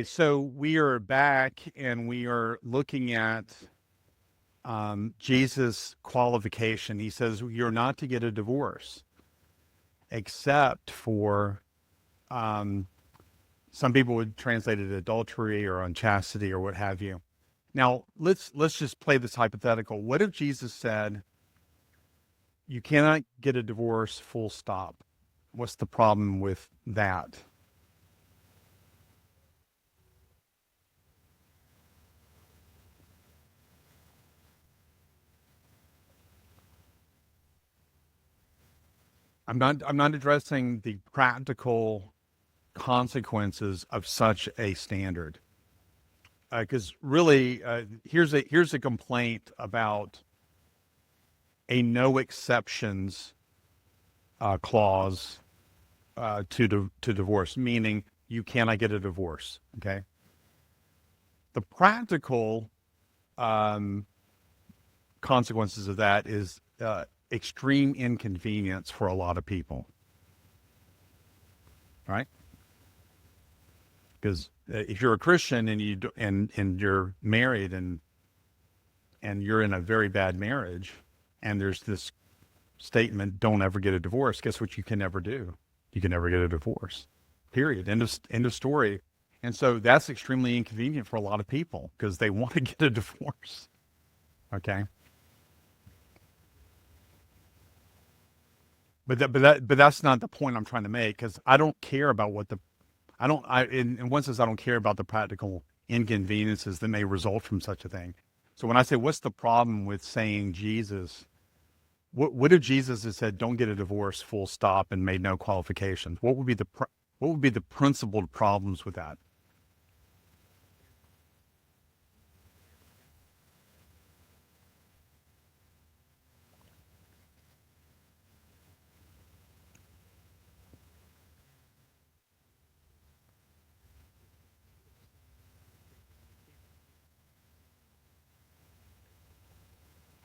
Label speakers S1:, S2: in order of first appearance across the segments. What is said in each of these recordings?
S1: So we are back and we are looking at Jesus' qualification. He says you're not to get a divorce except for some people would translate it adultery or unchastity or what have you. Now let's just play this hypothetical. What if Jesus said you cannot get a divorce, full stop? What's the problem with that? I'm not addressing the practical consequences of such a standard. Because really, here's a complaint about a no exceptions clause to divorce, meaning you cannot get a divorce. Okay, the practical um, consequences of that is extreme inconvenience for a lot of people. Right? Because if you're a Christian and and you're married and you're in a very bad marriage, and there's this statement, "Don't ever get a divorce." Guess what? You can never do. You can never get a divorce. Period. End of story. And so that's extremely inconvenient for a lot of people because they want to get a divorce. Okay. But that's not the point I'm trying to make because I don't care about what the I don't I in one sense I don't care about the practical inconveniences that may result from such a thing. So when I say what's the problem with saying Jesus, what if Jesus had said don't get a divorce, full stop, and made no qualifications? What would be the principled problems with that?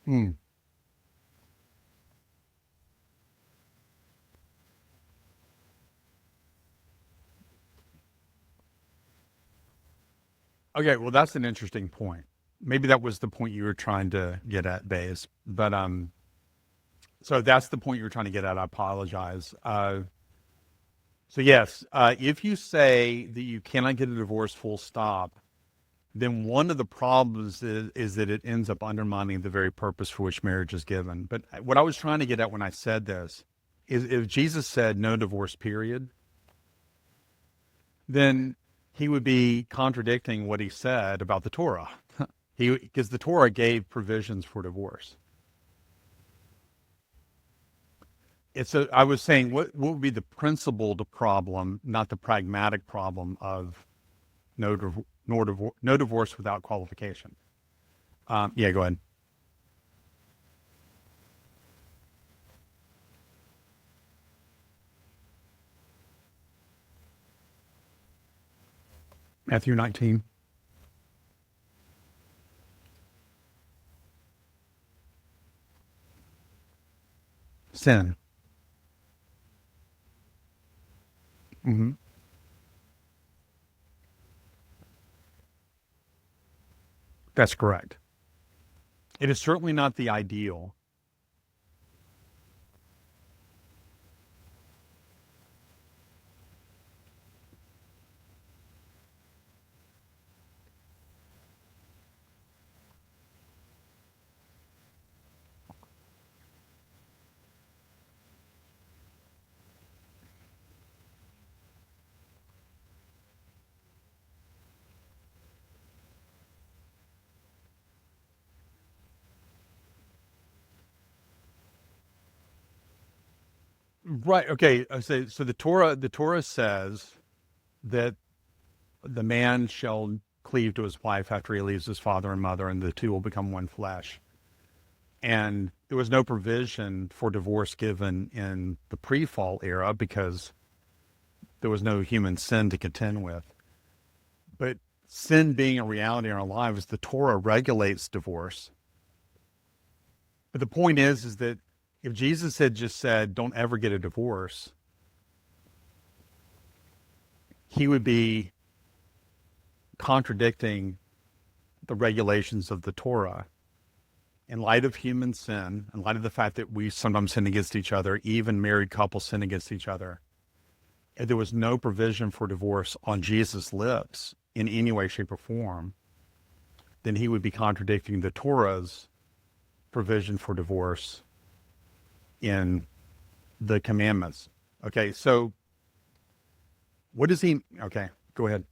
S1: Hmm. Okay, well that's an interesting point. Maybe that was the point you were trying to get at, Bays. But so that's the point you were trying to get at. I apologize. So yes, if you say that you cannot get a divorce, full stop, then one of the problems is that it ends up undermining the very purpose for which marriage is given. But what I was trying to get at when I said this is if Jesus said no divorce, period, then he would be contradicting what he said about the Torah. Because the Torah gave provisions for divorce. I was saying what would be the principled problem, not the pragmatic problem of no divorce without qualification. Yeah, go ahead. Matthew 19. Sin. Hmm. That's correct. It is certainly not the ideal. Right. Okay. So the Torah says that the man shall cleave to his wife after he leaves his father and mother, and the two will become one flesh. And there was no provision for divorce given in the pre-fall era because there was no human sin to contend with. But sin being a reality in our lives, the Torah regulates divorce. But the point is that if Jesus had just said, "Don't ever get a divorce," he would be contradicting the regulations of the Torah in light of human sin, in light of the fact that we sometimes sin against each other, even married couples sin against each other. If there was no provision for divorce on Jesus' lips in any way, shape, or form, then he would be contradicting the Torah's provision for divorce in the commandments. Okay, so what does he, okay, go ahead.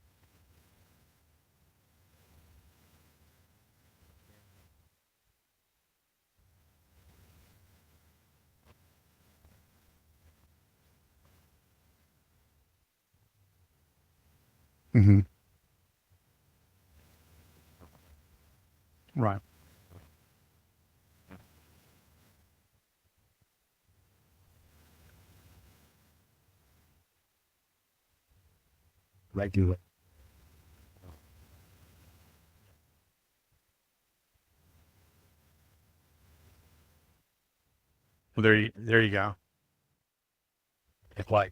S1: Mm-hmm. Right. Regular. Well, there you go. It's like,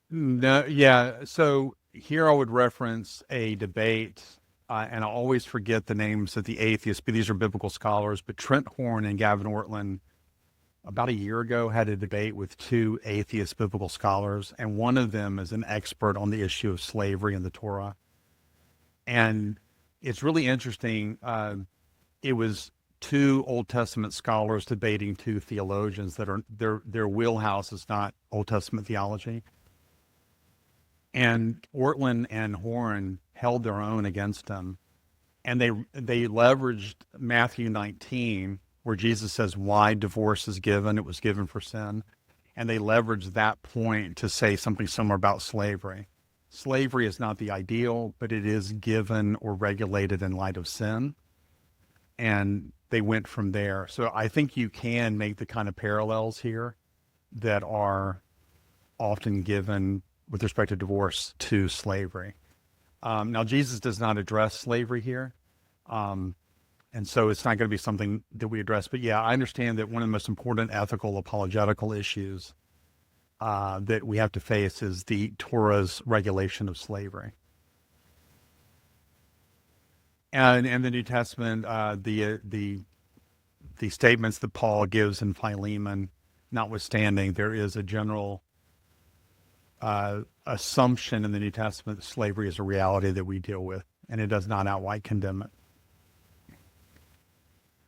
S1: no, yeah. So here I would reference a debate, and I always forget the names of the atheists, but these are biblical scholars. But Trent Horn and Gavin Ortlund, about a year ago, had a debate with two atheist biblical scholars, and one of them is an expert on the issue of slavery in the Torah. And it's really interesting. It was two Old Testament scholars debating two theologians that are their wheelhouse is not Old Testament theology. And Ortland and Horn held their own against them, and they leveraged Matthew 19, where Jesus says why divorce is given. It was given for sin, and they leveraged that point to say something similar about slavery. Slavery is not the ideal, but it is given or regulated in light of sin, and they went from there. So I think you can make the kind of parallels here that are often given with respect to divorce to slavery. Now, Jesus does not address slavery here. And so it's not going to be something that we address. But yeah, I understand that one of the most important ethical apologetical issues that we have to face is the Torah's regulation of slavery. And in the New Testament, the statements that Paul gives in Philemon, notwithstanding, there is a general assumption in the New Testament that slavery is a reality that we deal with, and it does not outright condemn it.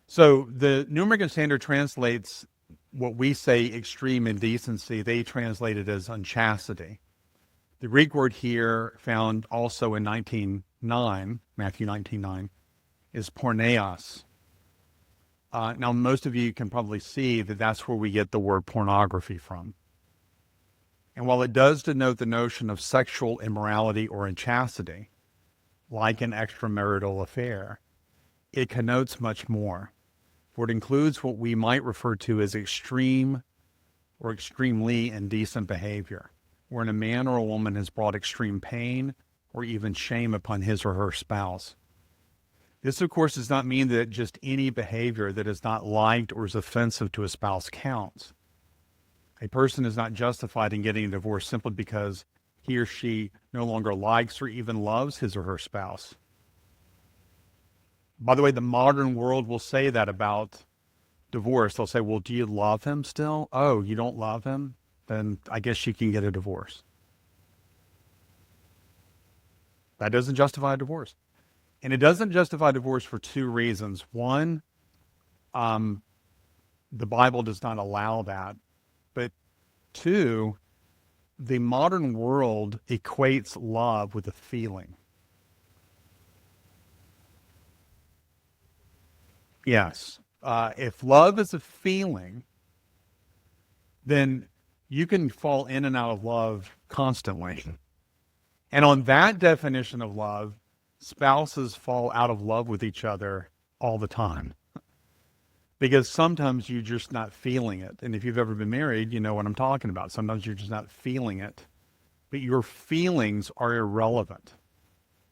S1: So the New American Standard translates what we say extreme indecency. They translate it as unchastity. The Greek word here, found also in 19:9, Matthew 19:9, is porneos. Now, most of you can probably see that that's where we get the word pornography from. And while it does denote the notion of sexual immorality or unchastity, like an extramarital affair, it connotes much more, for it includes what we might refer to as extreme or extremely indecent behavior, wherein a man or a woman has brought extreme pain or even shame upon his or her spouse. This, of course, does not mean that just any behavior that is not liked or is offensive to a spouse counts. A person is not justified in getting a divorce simply because he or she no longer likes or even loves his or her spouse. By the way, the modern world will say that about divorce. They'll say, well, do you love him still? Oh, you don't love him? Then I guess you can get a divorce. That doesn't justify a divorce. And it doesn't justify divorce for two reasons. One, the Bible does not allow that. But two, the modern world equates love with a feeling. Yes. If love is a feeling, then you can fall in and out of love constantly. And on that definition of love, spouses fall out of love with each other all the time. Because sometimes you're just not feeling it. And if you've ever been married, you know what I'm talking about. Sometimes you're just not feeling it. But your feelings are irrelevant.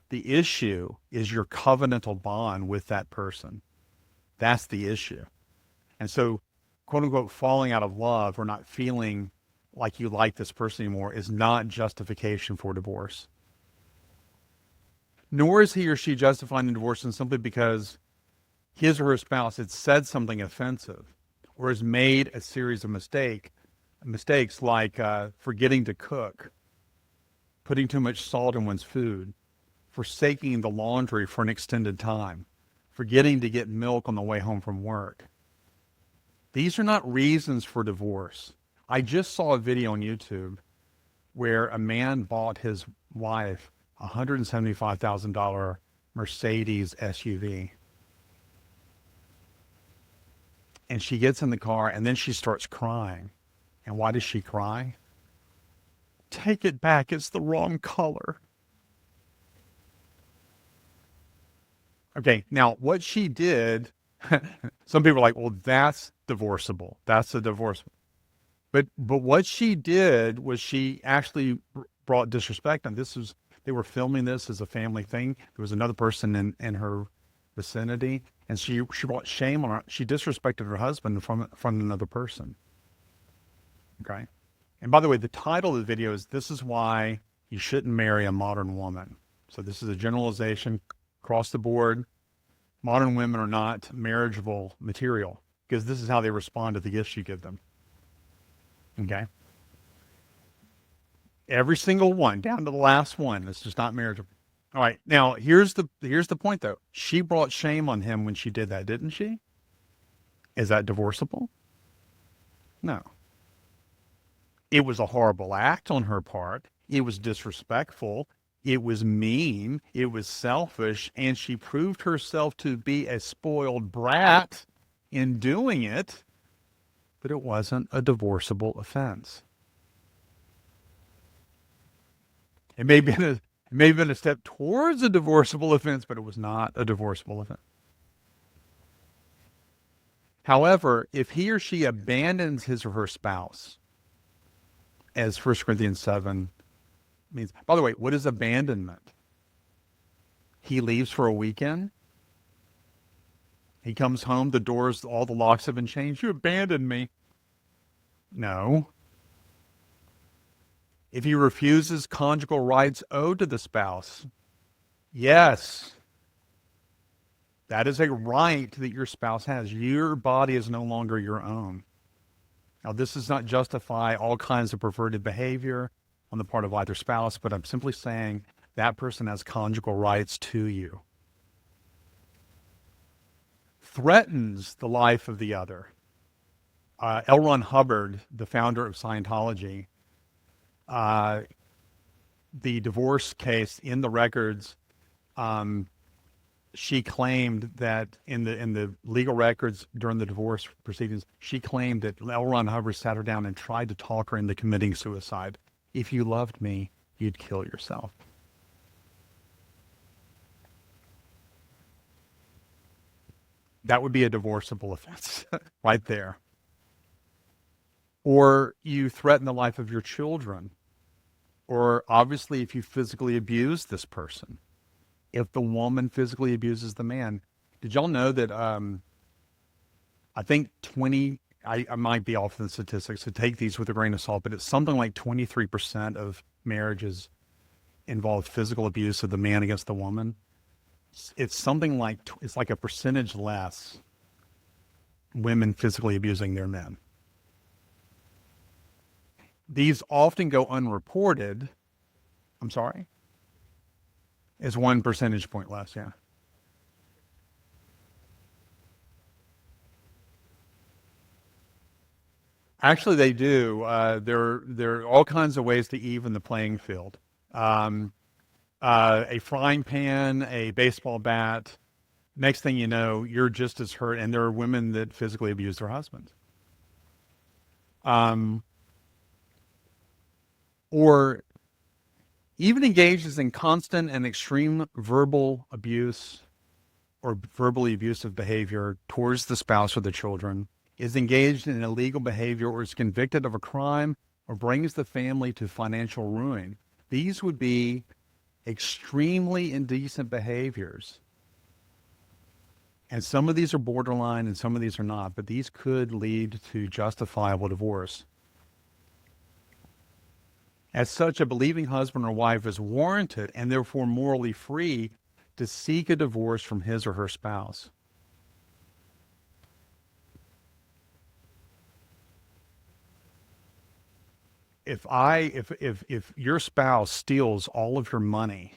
S1: The issue is your covenantal bond with that person. That's the issue. And so, quote unquote, falling out of love or not feeling like you like this person anymore is not justification for divorce. Nor is he or she justified in divorcing simply because his or her spouse had said something offensive or has made a series of mistakes like forgetting to cook, putting too much salt in one's food, forsaking the laundry for an extended time, forgetting to get milk on the way home from work. These are not reasons for divorce. I just saw a video on YouTube where a man bought his wife a $175,000 Mercedes SUV. And she gets in the car and then she starts crying. And why does she cry? Take it back. It's the wrong color. Okay, now what she did, some people are like, well, that's divorceable. That's a divorce. But what she did was she actually brought disrespect. And they were filming this as a family thing. There was another person in her vicinity, and she brought shame on her. She disrespected her husband from another person. Okay? And by the way, the title of the video is "This is Why You Shouldn't Marry a Modern Woman." So this is a generalization across the board. Modern women are not marriageable material because this is how they respond to the gifts you give them. Okay? Every single one, down to the last one, it's just not marriageable. All right, now here's the point though. She brought shame on him when she did that, didn't she? Is that divorceable? No. It was a horrible act on her part. It was disrespectful. It was mean. It was selfish. And she proved herself to be a spoiled brat in doing it, but it wasn't a divorceable offense. It may have been a step towards a divorceable offense, but it was not a divorceable offense. However, if he or she abandons his or her spouse, as 1 Corinthians 7 means, by the way, what is abandonment? He leaves for a weekend. He comes home, the doors, all the locks have been changed. You abandoned me. No. If he refuses conjugal rights owed to the spouse, yes, that is a right that your spouse has. Your body is no longer your own. Now, this does not justify all kinds of perverted behavior on the part of either spouse, but I'm simply saying that person has conjugal rights to you. Threatens the life of the other. L. Ron Hubbard, the founder of Scientology, the divorce case in the records, she claimed that in the legal records during the divorce proceedings, she claimed that L. Ron Hubbard sat her down and tried to talk her into committing suicide. If you loved me, you'd kill yourself. That would be a divorceable offense right there. Or you threaten the life of your children. Or obviously if you physically abuse this person. If the woman physically abuses the man. Did y'all know that I think I might be off in the statistics, so take these with a grain of salt, but it's something like 23% of marriages involve physical abuse of the man against the woman. It's something like, it's like a percentage less women physically abusing their men. These often go unreported. I'm sorry? Is 1 percentage point less, yeah. Actually, they do. There are all kinds of ways to even the playing field. A frying pan, a baseball bat. Next thing you know, you're just as hurt. And there are women that physically abuse their husbands. Or even engages in constant and extreme verbal abuse or verbally abusive behavior towards the spouse or the children, is engaged in illegal behavior or is convicted of a crime or brings the family to financial ruin. These would be extremely indecent behaviors. And some of these are borderline and some of these are not, but these could lead to justifiable divorce. As such, a believing husband or wife is warranted and therefore morally free to seek a divorce from his or her spouse. If your spouse steals all of your money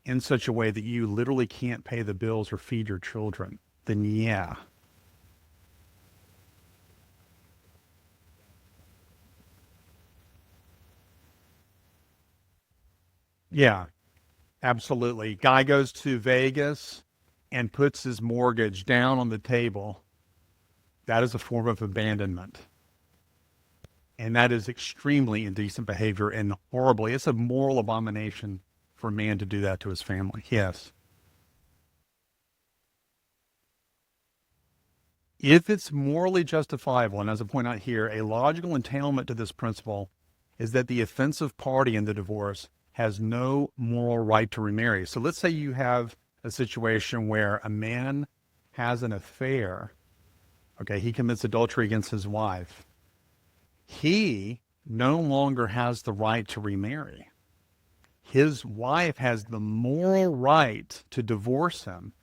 S1: in such a way that you literally can't pay the bills or feed your children, then yeah. Yeah, absolutely. Guy goes to Vegas and puts his mortgage down on the table. That is a form of abandonment. And that is extremely indecent behavior and horribly. It's a moral abomination for a man to do that to his family. Yes. If it's morally justifiable, and as I point out here, a logical entailment to this principle is that the offensive party in the divorce has no moral right to remarry. So let's say you have a situation where a man has an affair. Okay, he commits adultery against his wife. He no longer has the right to remarry. His wife has the moral right to divorce him.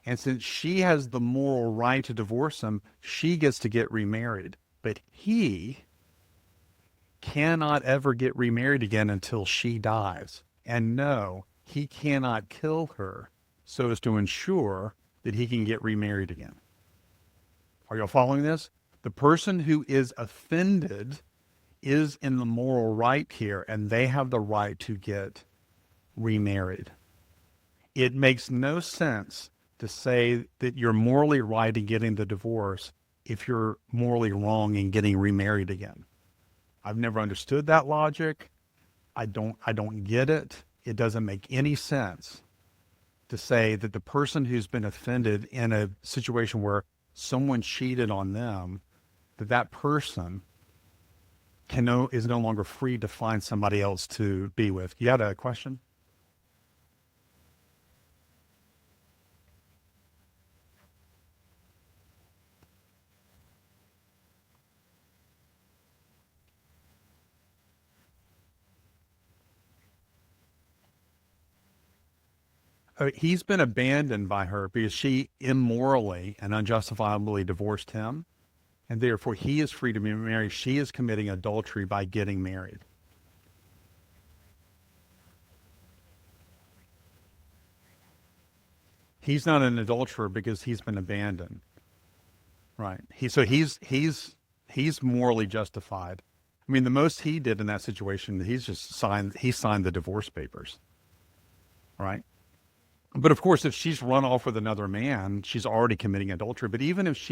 S1: And since she has the moral right to divorce him, she gets to get remarried. But he cannot ever get remarried again until she dies. And no, he cannot kill her so as to ensure that he can get remarried again. Are y'all following this? The person who is offended is in the moral right here, and they have the right to get remarried. It makes no sense to say that you're morally right in getting the divorce if you're morally wrong in getting remarried again. I've never understood that logic. I don't get it. It doesn't make any sense to say that the person who's been offended in a situation where someone cheated on them, that person is no longer free to find somebody else to be with. You had a question? He's been abandoned by her because she immorally and unjustifiably divorced him, and therefore he is free to be married. She is committing adultery by getting married. He's not an adulterer because he's been abandoned. Right. He's morally justified. I mean, the most he did in that situation, he signed the divorce papers. Right. But of course, if she's run off with another man, she's already committing adultery. But even if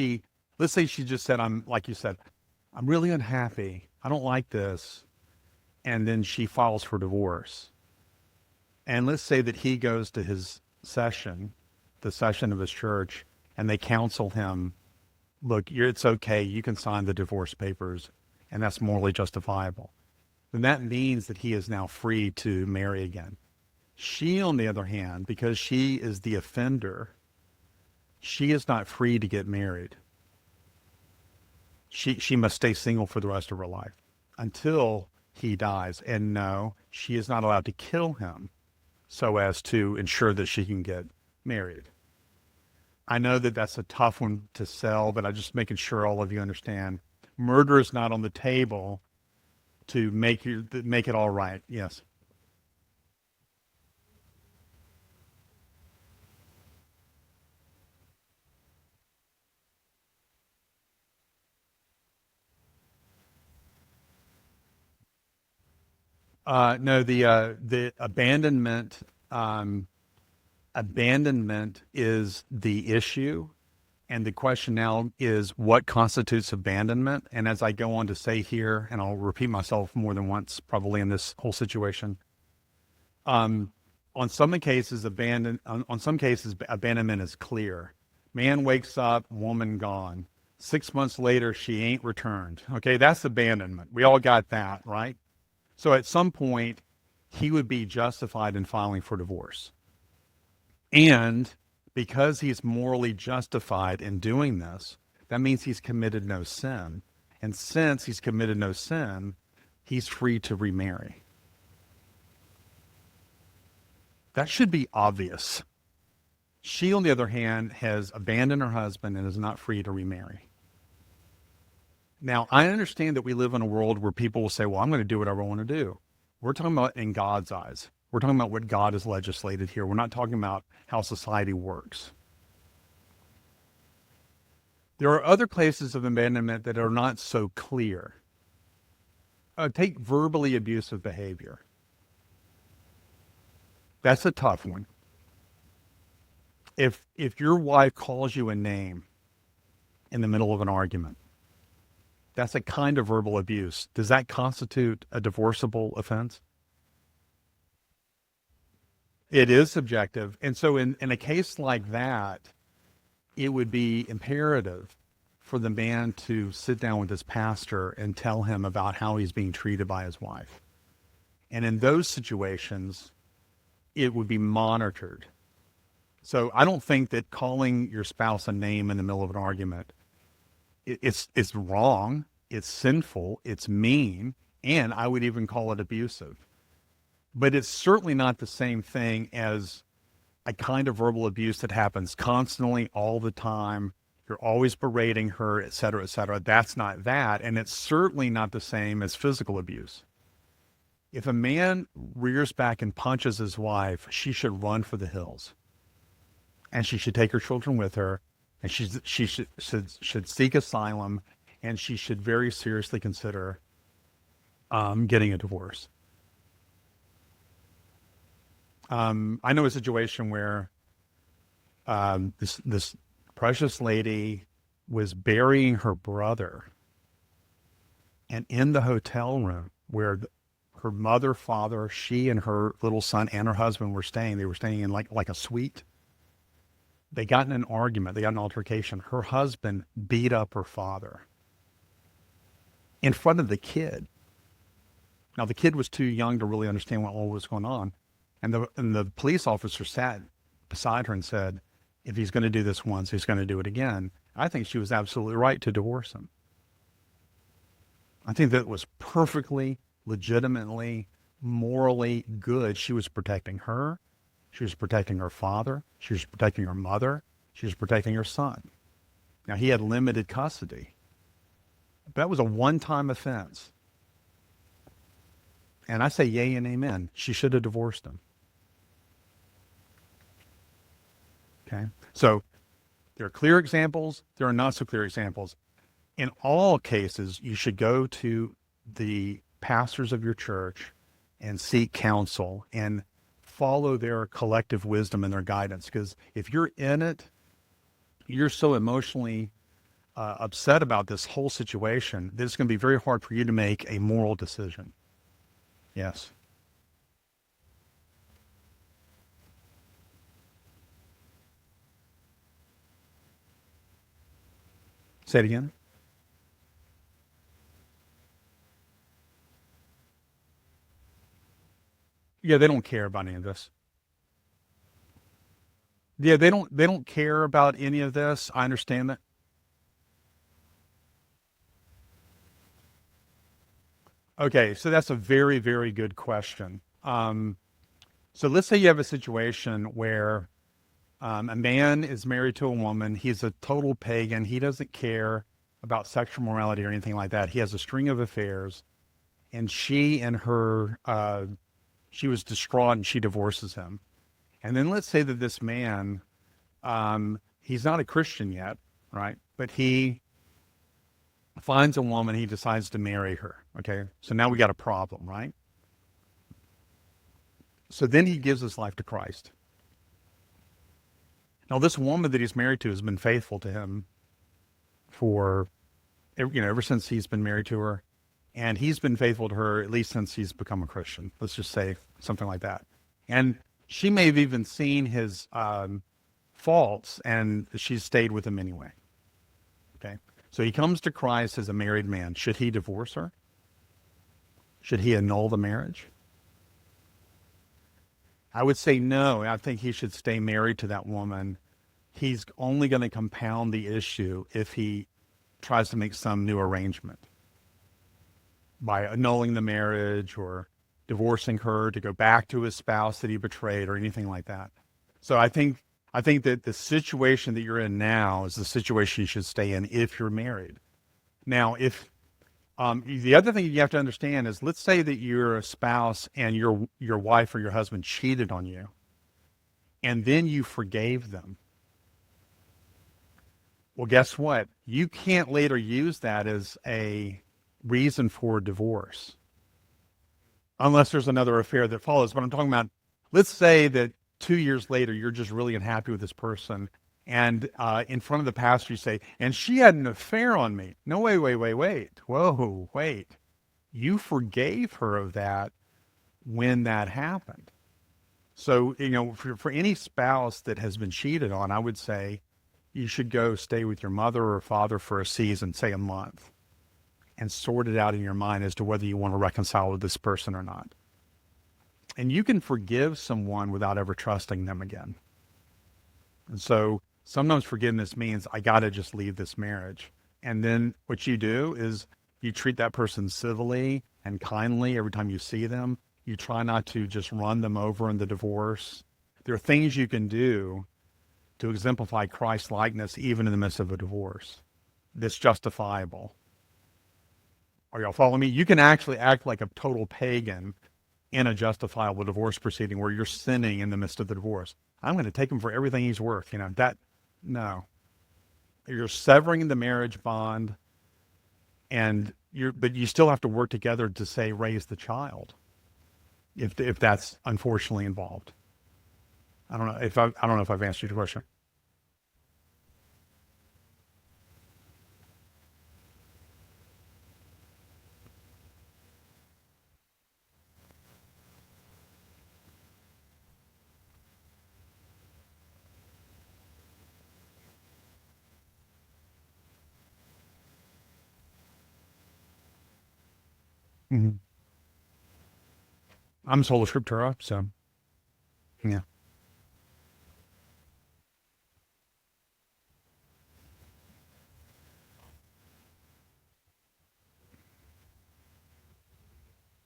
S1: let's say she just said, like you said, I'm really unhappy. I don't like this. And then she files for divorce. And let's say that he goes to his session, the session of his church, and they counsel him, look, it's okay. You can sign the divorce papers, and that's morally justifiable. Then that means that he is now free to marry again. She, on the other hand, because she is the offender, she is not free to get married. She must stay single for the rest of her life until he dies. And no, she is not allowed to kill him so as to ensure that she can get married. I know that that's a tough one to sell, but I'm just making sure all of you understand. Murder is not on the table to make it all right. Yes. No, the abandonment is the issue, and the question now is what constitutes abandonment. And as I go on to say here, and I'll repeat myself more than once, probably in this whole situation, um, on some cases, abandonment is clear. Man wakes up, woman gone. 6 months later, she ain't returned. Okay, that's abandonment. We all got that, right? So at some point, he would be justified in filing for divorce. And because he's morally justified in doing this, that means he's committed no sin. And since he's committed no sin, he's free to remarry. That should be obvious. She, on the other hand, has abandoned her husband and is not free to remarry. Now, I understand that we live in a world where people will say, well, I'm going to do whatever I want to do. We're talking about in God's eyes. We're talking about what God has legislated here. We're not talking about how society works. There are other cases of abandonment that are not so clear. Take verbally abusive behavior. That's a tough one. If your wife calls you a name in the middle of an argument, that's a kind of verbal abuse. Does that constitute a divorceable offense? It is subjective. And so in a case like that, it would be imperative for the man to sit down with his pastor and tell him about how he's being treated by his wife. And in those situations, it would be monitored. So I don't think that calling your spouse a name in the middle of an argument, it's wrong, it's sinful, it's mean, and I would even call it abusive. But it's certainly not the same thing as a kind of verbal abuse that happens constantly, all the time. You're always berating her, et cetera, et cetera. That's not that. And it's certainly not the same as physical abuse. If a man rears back and punches his wife, she should run for the hills. And she should take her children with her. And she should seek asylum. And she should very seriously consider getting a divorce. I know a situation where this precious lady was burying her brother, and in the hotel room where her mother, father, she and her little son and her husband were staying, they were staying in like a suite. They got in an argument. They got an altercation. Her husband beat up her father in front of the kid. Now, the kid was too young to really understand what all was going on. And the police officer sat beside her and said, if he's going to do this once, he's going to do it again. I think she was absolutely right to divorce him. I think that was perfectly, legitimately, morally good. She was protecting her. She was protecting her father. She was protecting her mother. She was protecting her son. Now, he had limited custody. That was a one-time offense. And I say yay and amen. She should have divorced him. Okay? So there are clear examples. There are not so clear examples. In all cases, you should go to the pastors of your church and seek counsel and follow their collective wisdom and their guidance. Because if you're in it, you're so emotionally upset about this whole situation that it's going to be very hard for you to make a moral decision. Yes. Say it again. Yeah, they don't care about any of this. Yeah, they don't care about any of this. I understand that. Okay, so that's a very, very good question. So let's say you have a situation where a man is married to a woman. He's a total pagan. He doesn't care about sexual morality or anything like that. He has a string of affairs, and she was distraught and she divorces him. And then let's say that this man, he's not a Christian yet, right? But he finds a woman, he decides to marry her. Okay, so now we got a problem, right? So then he gives his life to Christ. Now, this woman that he's married to has been faithful to him for, ever since he's been married to her. And he's been faithful to her at least since he's become a Christian. Let's just say something like that. And she may have even seen his faults, and she's stayed with him anyway. Okay. So he comes to Christ as a married man. Should he divorce her? Should he annul the marriage? I would say no. I think he should stay married to that woman. He's only going to compound the issue if he tries to make some new arrangement. by annulling the marriage or divorcing her to go back to his spouse that he betrayed or anything like that. So I think that the situation that you're in now is the situation you should stay in if you're married. Now, if the other thing you have to understand is, let's say that you're a spouse and your wife or your husband cheated on you, and then you forgave them. Well, guess what? You can't later use that as a reason for divorce, unless there's another affair that follows. But I'm talking about, let's say that 2 years later, you're just really unhappy with this person. And in front of the pastor, you say, and she had an affair on me. No, wait. Whoa, wait. You forgave her of that when that happened. So, for any spouse that has been cheated on, I would say you should go stay with your mother or father for a season, say a month, and sort it out in your mind as to whether you want to reconcile with this person or not. And you can forgive someone without ever trusting them again. And so sometimes forgiveness means I got to just leave this marriage. And then what you do is you treat that person civilly and kindly every time you see them. You try not to just run them over in the divorce. There are things you can do to exemplify Christ-likeness even in the midst of a divorce that's justifiable. Are y'all following me? You can actually act like a total pagan in a justifiable divorce proceeding where you're sinning in the midst of the divorce. I'm going to take him for everything he's worth. No. You're severing the marriage bond, but you still have to work together to, say, raise the child, if that's unfortunately involved. I don't know if I've answered your question. Mm-hmm. I'm sola scriptura, so yeah,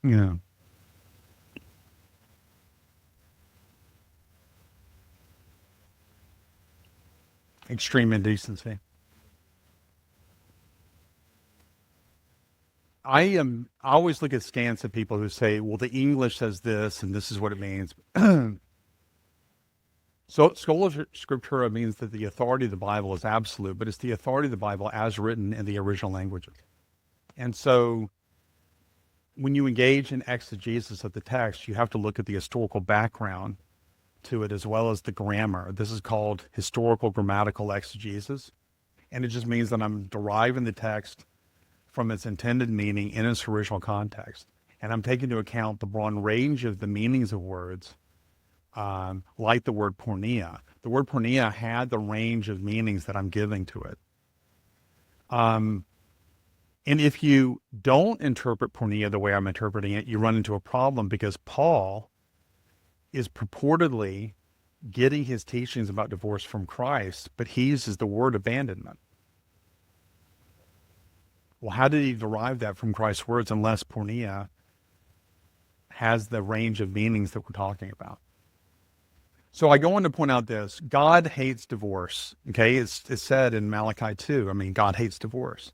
S1: yeah, extreme indecency. I always look at stance of people who say, well, the English says this and this is what it means. So sola scriptura means that the authority of the Bible is absolute, but it's the authority of the Bible as written in the original languages. And so when you engage in exegesis of the text, you have to look at the historical background to it as well as the grammar. This is called historical grammatical exegesis. And it just means that I'm deriving the text from its intended meaning in its original context. And I'm taking into account the broad range of the meanings of words, like the word pornea. The word pornea had the range of meanings that I'm giving to it. And if you don't interpret pornea the way I'm interpreting it, you run into a problem because Paul is purportedly getting his teachings about divorce from Christ, but he uses the word abandonment. Well, how did he derive that from Christ's words unless pornea has the range of meanings that we're talking about? So I go on to point out this. God hates divorce. Okay, it's said in Malachi 2. I mean, God hates divorce.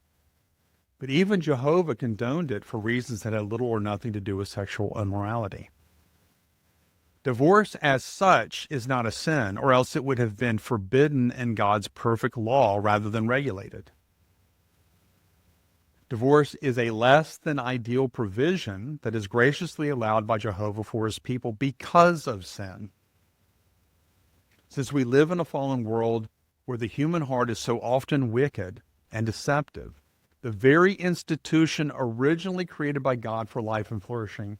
S1: But even Jehovah condoned it for reasons that had little or nothing to do with sexual immorality. Divorce as such is not a sin, or else it would have been forbidden in God's perfect law rather than regulated. Divorce is a less than ideal provision that is graciously allowed by Jehovah for his people because of sin. Since we live in a fallen world where the human heart is so often wicked and deceptive, the very institution originally created by God for life and flourishing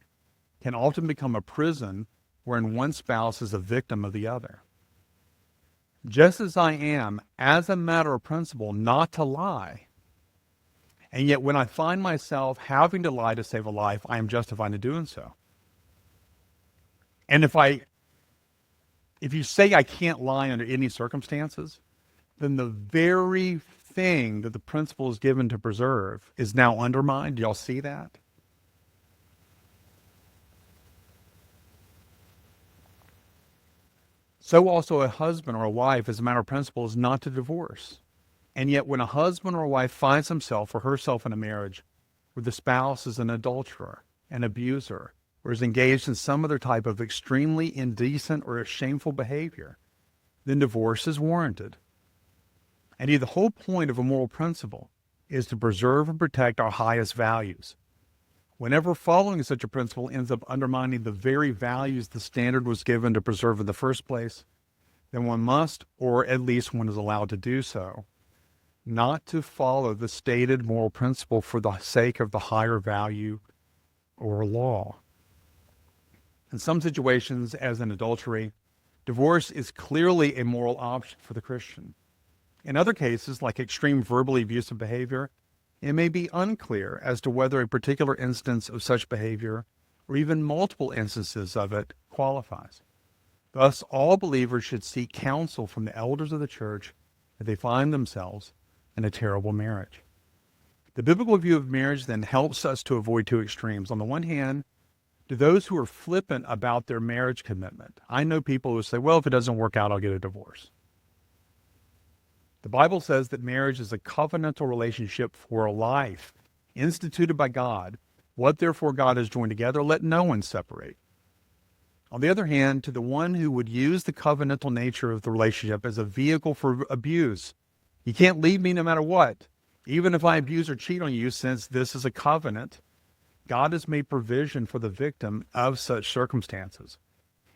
S1: can often become a prison wherein one spouse is a victim of the other. Just as I am, as a matter of principle, not to lie, and yet when I find myself having to lie to save a life, I am justified in doing so. And if you say I can't lie under any circumstances, then the very thing that the principle is given to preserve is now undermined. Do y'all see that? So also a husband or a wife, as a matter of principle, is not to divorce. And yet when a husband or a wife finds himself or herself in a marriage where the spouse is an adulterer, an abuser, or is engaged in some other type of extremely indecent or shameful behavior, then divorce is warranted. Indeed, the whole point of a moral principle is to preserve and protect our highest values. Whenever following such a principle ends up undermining the very values the standard was given to preserve in the first place, then one must, or at least one is allowed to do so, not to follow the stated moral principle for the sake of the higher value or law. In some situations, as in adultery, divorce is clearly a moral option for the Christian. In other cases, like extreme verbally abusive behavior, it may be unclear as to whether a particular instance of such behavior, or even multiple instances of it, qualifies. Thus, all believers should seek counsel from the elders of the church if they find themselves in a terrible marriage. The biblical view of marriage then helps us to avoid two extremes. On the one hand, to those who are flippant about their marriage commitment. I know people who say, well, if it doesn't work out, I'll get a divorce. The Bible says that marriage is a covenantal relationship for a life, instituted by God. What therefore God has joined together, let no one separate. On the other hand, to the one who would use the covenantal nature of the relationship as a vehicle for abuse, you can't leave me no matter what. Even if I abuse or cheat on you, since this is a covenant, God has made provision for the victim of such circumstances.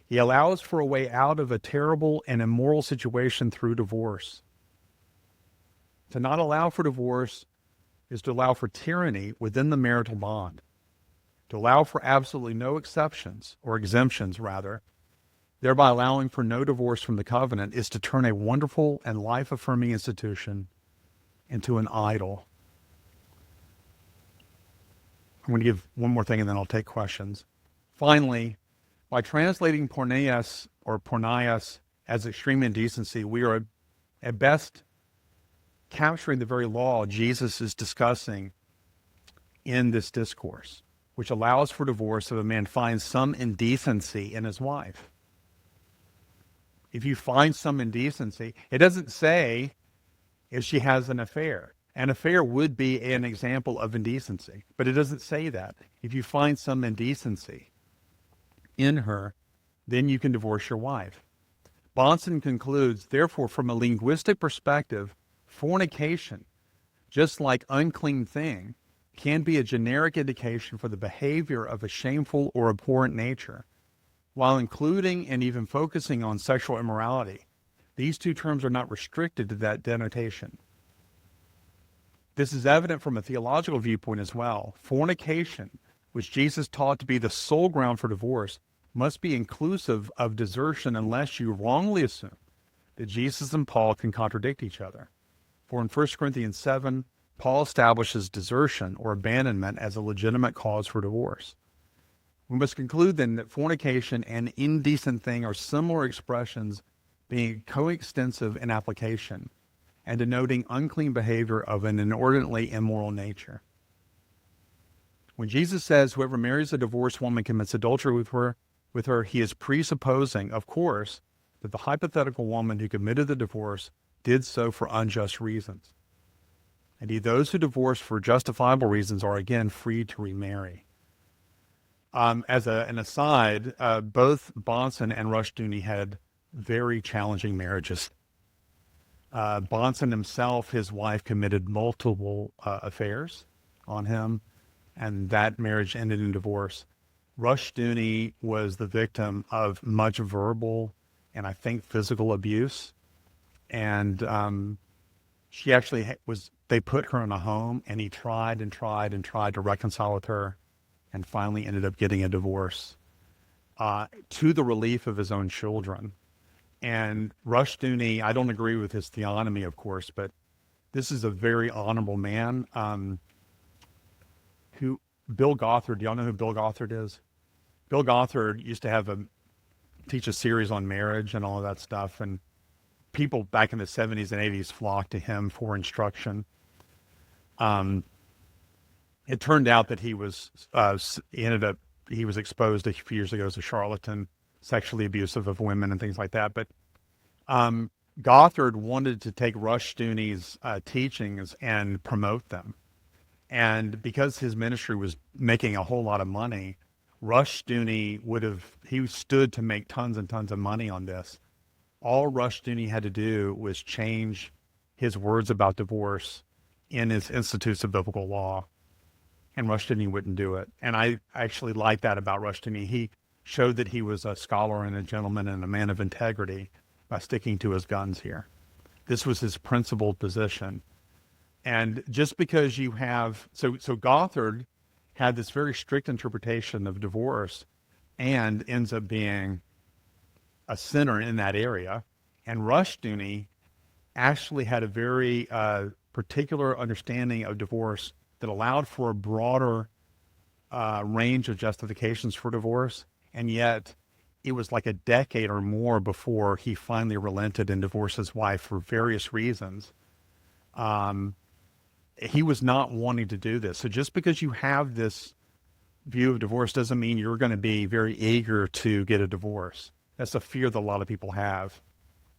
S1: He allows for a way out of a terrible and immoral situation through divorce. To not allow for divorce is to allow for tyranny within the marital bond. To allow for absolutely no exceptions, or exemptions rather, thereby allowing for no divorce from the covenant, is to turn a wonderful and life-affirming institution into an idol. I'm going to give one more thing and then I'll take questions. Finally, by translating porneia or pornias as extreme indecency, we are at best capturing the very law Jesus is discussing in this discourse, which allows for divorce if a man finds some indecency in his wife. If you find some indecency, it doesn't say if she has an affair. An affair would be an example of indecency, but it doesn't say that. If you find some indecency in her, then you can divorce your wife. Bahnsen concludes, therefore, from a linguistic perspective, fornication, just like unclean thing, can be a generic indication for the behavior of a shameful or abhorrent nature. While including and even focusing on sexual immorality, these two terms are not restricted to that denotation. This is evident from a theological viewpoint as well. Fornication, which Jesus taught to be the sole ground for divorce, must be inclusive of desertion unless you wrongly assume that Jesus and Paul can contradict each other. For in 1 Corinthians 7, Paul establishes desertion or abandonment as a legitimate cause for divorce. We must conclude then that fornication and indecent thing are similar expressions being coextensive in application and denoting unclean behavior of an inordinately immoral nature. When Jesus says whoever marries a divorced woman commits adultery with her, he is presupposing, of course, that the hypothetical woman who committed the divorce did so for unjust reasons. Indeed, those who divorce for justifiable reasons are again free to remarry. As an aside, both Bahnsen and Rushdoony had very challenging marriages. Bahnsen himself, his wife committed multiple affairs on him, and that marriage ended in divorce. Rushdoony was the victim of much verbal and I think physical abuse. And she actually they put her in a home, and he tried and tried and tried to reconcile with her, and finally ended up getting a divorce to the relief of his own children. And Rushdoony, I don't agree with his theonomy, of course, but this is a very honorable man. Bill Gothard, do y'all know who Bill Gothard is? Bill Gothard used to teach a series on marriage and all of that stuff, and people back in the 70s and 80s flocked to him for instruction. It turned out that he was exposed a few years ago as a charlatan, sexually abusive of women and things like that. But Gothard wanted to take Rushdoony's teachings and promote them. And because his ministry was making a whole lot of money, Rushdoony he stood to make tons and tons of money on this. All Rushdoony had to do was change his words about divorce in his Institutes of Biblical Law, and Rushdoony wouldn't do it. And I actually like that about Rushdoony. He showed that he was a scholar and a gentleman and a man of integrity by sticking to his guns here. This was his principled position. And just because you have, so Gothard had this very strict interpretation of divorce and ends up being a sinner in that area. And Rushdoony actually had a very particular understanding of divorce that allowed for a broader range of justifications for divorce. And yet it was like a decade or more before he finally relented and divorced his wife for various reasons. He was not wanting to do this. So just because you have this view of divorce doesn't mean you're going to be very eager to get a divorce. That's a fear that a lot of people have.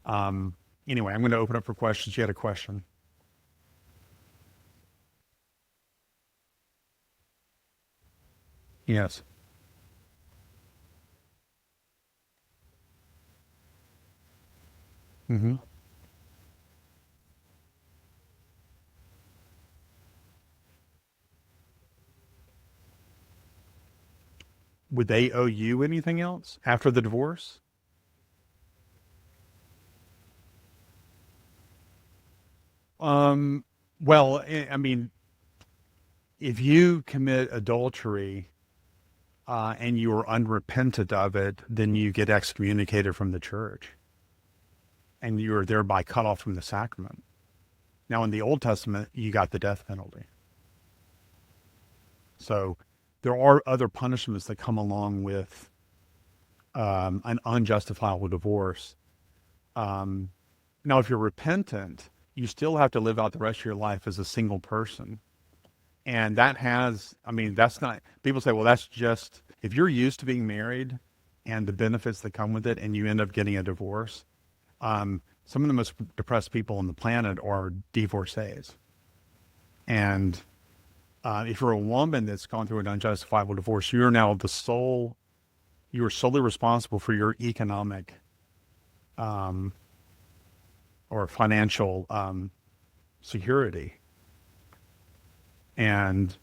S1: Anyway, I'm going to open up for questions. You had a question. Yes. Hmm. Would they owe you anything else after the divorce? Um, well, I mean, if you commit adultery and you are unrepentant of it, then you get excommunicated from the church and you are thereby cut off from the sacrament. Now, in the Old Testament, you got the death penalty. So there are other punishments that come along with an unjustifiable divorce. Um, Now, if you're repentant, you still have to live out the rest of your life as a single person. And that has, I mean, that's not, people say, well, that's just, if you're used to being married and the benefits that come with it and you end up getting a divorce, some of the most depressed people on the planet are divorcees. And if you're a woman that's gone through an unjustifiable divorce, you're now you are solely responsible for your economic um, or financial security. And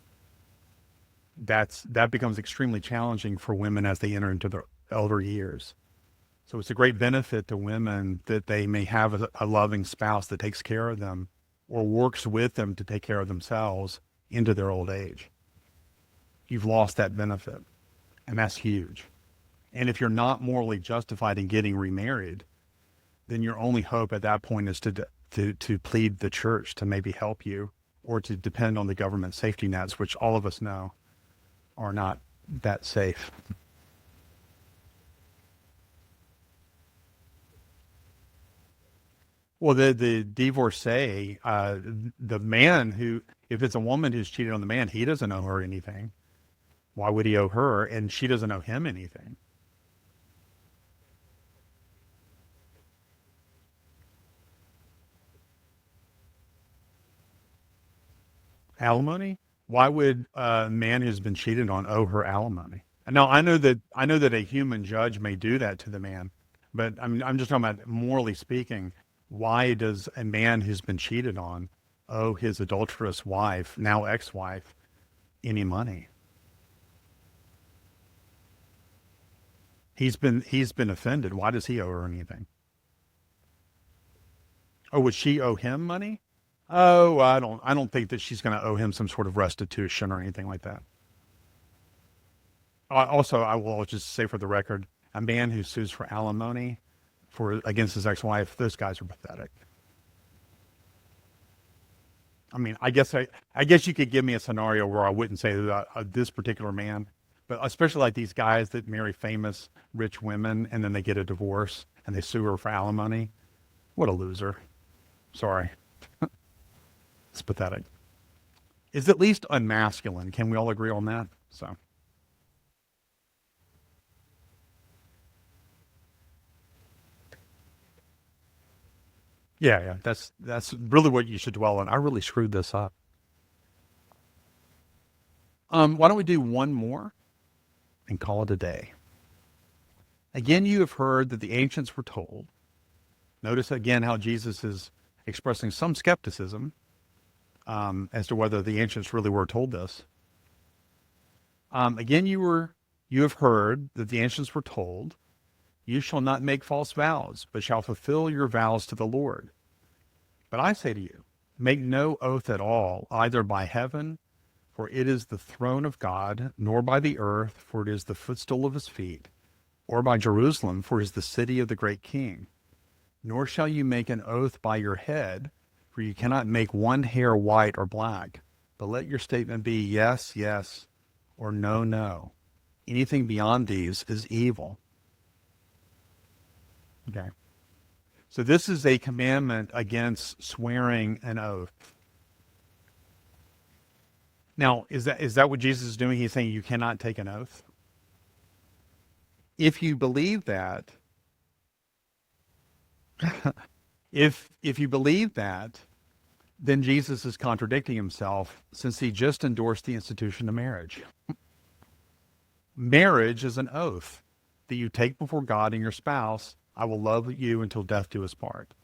S1: that becomes extremely challenging for women as they enter into their elder years. So it's a great benefit to women that they may have a loving spouse that takes care of them or works with them to take care of themselves into their old age. You've lost that benefit, and that's huge. And if you're not morally justified in getting remarried, then your only hope at that point is to plead the church to maybe help you or to depend on the government safety nets, which all of us know are not that safe. Well, the divorcee, the man who, if it's a woman who's cheated on the man, he doesn't owe her anything. Why would he owe her? And she doesn't owe him anything. Alimony? Why would a man who's been cheated on owe her alimony? Now, I know that a human judge may do that to the man, but I'm just talking about morally speaking. Why does a man who's been cheated on owe his adulterous wife, now ex-wife, any money? He's been offended. Why does he owe her anything? Oh, would she owe him money? Oh, I don't think that she's going to owe him some sort of restitution or anything like that. Also, I will just say for the record, a man who sues for alimony for against his ex-wife, those guys are pathetic. I mean, I guess you could give me a scenario where I wouldn't say that this particular man, but especially like these guys that marry famous rich women and then they get a divorce and they sue her for alimony. What a loser. Sorry. It's pathetic. It's at least unmasculine. Can we all agree on that? So, Yeah. That's really what you should dwell on. I really screwed this up. Why don't we do one more and call it a day? Again, you have heard that the ancients were told. Notice again how Jesus is expressing some skepticism as to whether the ancients really were told this. Again, you have heard that the ancients were told, "You shall not make false vows, but shall fulfill your vows to the Lord." But I say to you, make no oath at all, either by heaven, for it is the throne of God, nor by the earth, for it is the footstool of his feet, or by Jerusalem, for it is the city of the great King. Nor shall you make an oath by your head, for you cannot make one hair white or black, but let your statement be yes, yes, or no, no. Anything beyond these is evil. Okay. So this is a commandment against swearing an oath. Now, is that what Jesus is doing? He's saying you cannot take an oath. If you believe that, if you believe that, then Jesus is contradicting himself, since he just endorsed the institution of marriage. Marriage is an oath that you take before God and your spouse. I will love you until death do us part.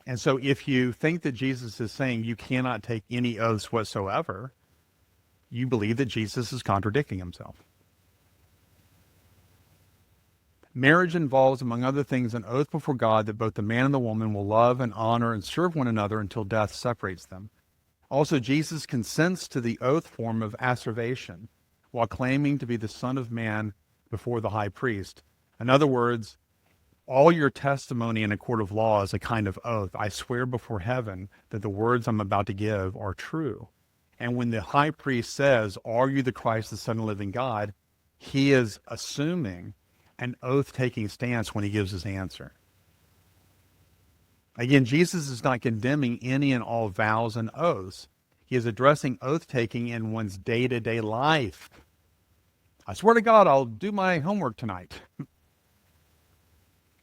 S1: And so if you think that Jesus is saying you cannot take any oaths whatsoever, you believe that Jesus is contradicting himself. Marriage involves, among other things, an oath before God that both the man and the woman will love and honor and serve one another until death separates them. Also, Jesus consents to the oath form of asseveration while claiming to be the Son of Man before the high priest. In other words, all your testimony in a court of law is a kind of oath. I swear before heaven that the words I'm about to give are true. And when the high priest says, "Are you the Christ, the Son of the living God?" he is assuming an oath-taking stance when he gives his answer. Again, Jesus is not condemning any and all vows and oaths. He is addressing oath-taking in one's day-to-day life. I swear to God, I'll do my homework tonight.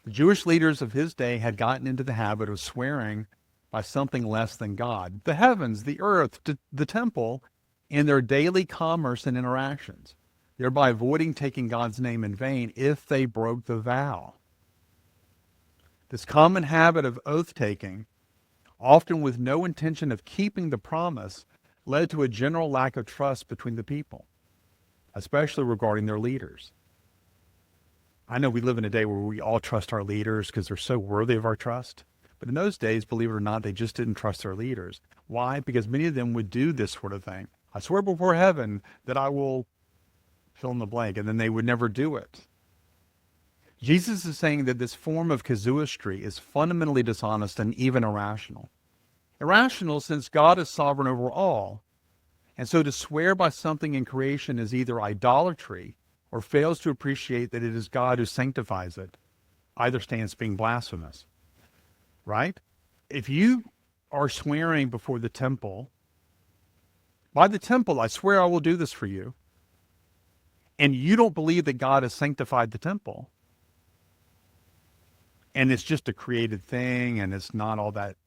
S1: The Jewish leaders of his day had gotten into the habit of swearing by something less than God, the heavens, the earth, the temple, in their daily commerce and interactions, thereby avoiding taking God's name in vain if they broke the vow. This common habit of oath-taking, often with no intention of keeping the promise, led to a general lack of trust between the people, especially regarding their leaders. I know we live in a day where we all trust our leaders because they're so worthy of our trust. But in those days, believe it or not, they just didn't trust their leaders. Why? Because many of them would do this sort of thing. I swear before heaven that I will fill in the blank, and then they would never do it. Jesus is saying that this form of casuistry is fundamentally dishonest and even irrational. Irrational since God is sovereign over all. And so to swear by something in creation is either idolatry or fails to appreciate that it is God who sanctifies it. Either stance being blasphemous. Right? If you are swearing before the temple, by the temple, I swear I will do this for you, and you don't believe that God has sanctified the temple, and it's just a created thing, and it's not all that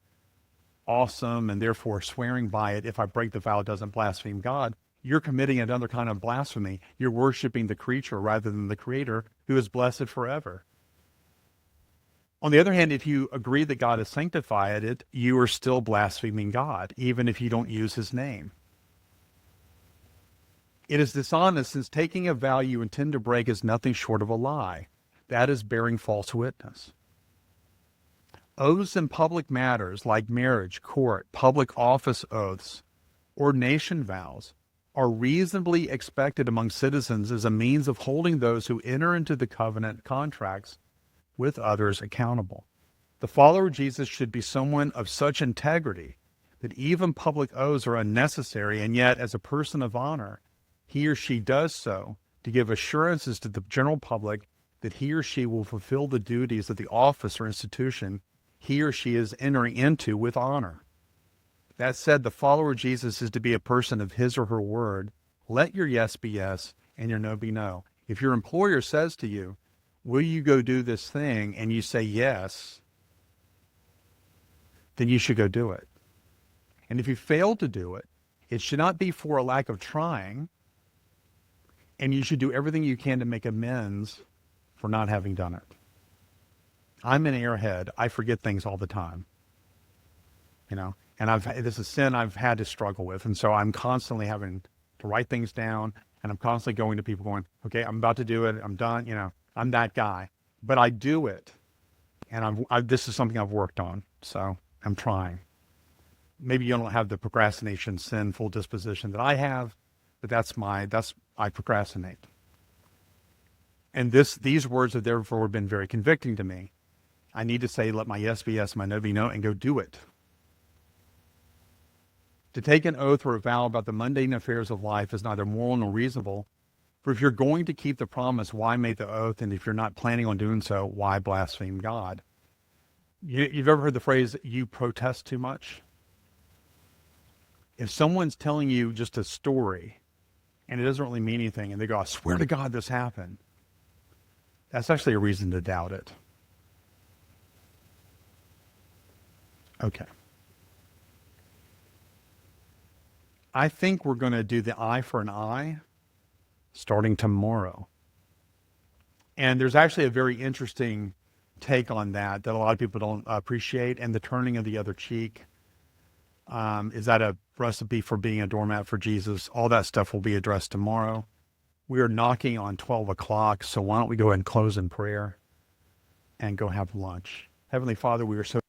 S1: awesome, and therefore swearing by it, if I break the vow, doesn't blaspheme God, you're committing another kind of blasphemy. You're worshiping the creature rather than the Creator, who is blessed forever. On the other hand, if you agree that God has sanctified it, you are still blaspheming God, even if you don't use his name. It is dishonest since taking a vow you intend to break is nothing short of a lie. That is bearing false witness. Oaths in public matters like marriage, court, public office oaths, ordination vows are reasonably expected among citizens as a means of holding those who enter into the covenant contracts with others accountable. The follower of Jesus should be someone of such integrity that even public oaths are unnecessary, and yet as a person of honor, he or she does so to give assurances to the general public that he or she will fulfill the duties of the office or institution he or she is entering into with honor. That said, the follower of Jesus is to be a person of his or her word. Let your yes be yes and your no be no. If your employer says to you, will you go do this thing, and you say yes, then you should go do it. And if you fail to do it, it should not be for a lack of trying, and you should do everything you can to make amends for not having done it. I'm an airhead. I forget things all the time, and this is a sin I've had to struggle with. And so I'm constantly having to write things down, and I'm constantly going to people going, okay, I'm about to do it. I'm done. I'm that guy, but I do it. And this is something I've worked on. So I'm trying. Maybe you don't have the procrastination, sinful disposition that I have, but I procrastinate. And these words have therefore been very convicting to me. I need to say, let my yes be yes, my no be no, and go do it. To take an oath or a vow about the mundane affairs of life is neither moral nor reasonable. For if you're going to keep the promise, why make the oath? And if you're not planning on doing so, why blaspheme God? You've ever heard the phrase, you protest too much? If someone's telling you just a story and it doesn't really mean anything, and they go, I swear to God this happened, that's actually a reason to doubt it. Okay. I think we're going to do the eye for an eye starting tomorrow. And there's actually a very interesting take on that a lot of people don't appreciate. And the turning of the other cheek, is that a recipe for being a doormat for Jesus? All that stuff will be addressed tomorrow. We are knocking on 12 o'clock, so why don't we go ahead and close in prayer and go have lunch. Heavenly Father, we are so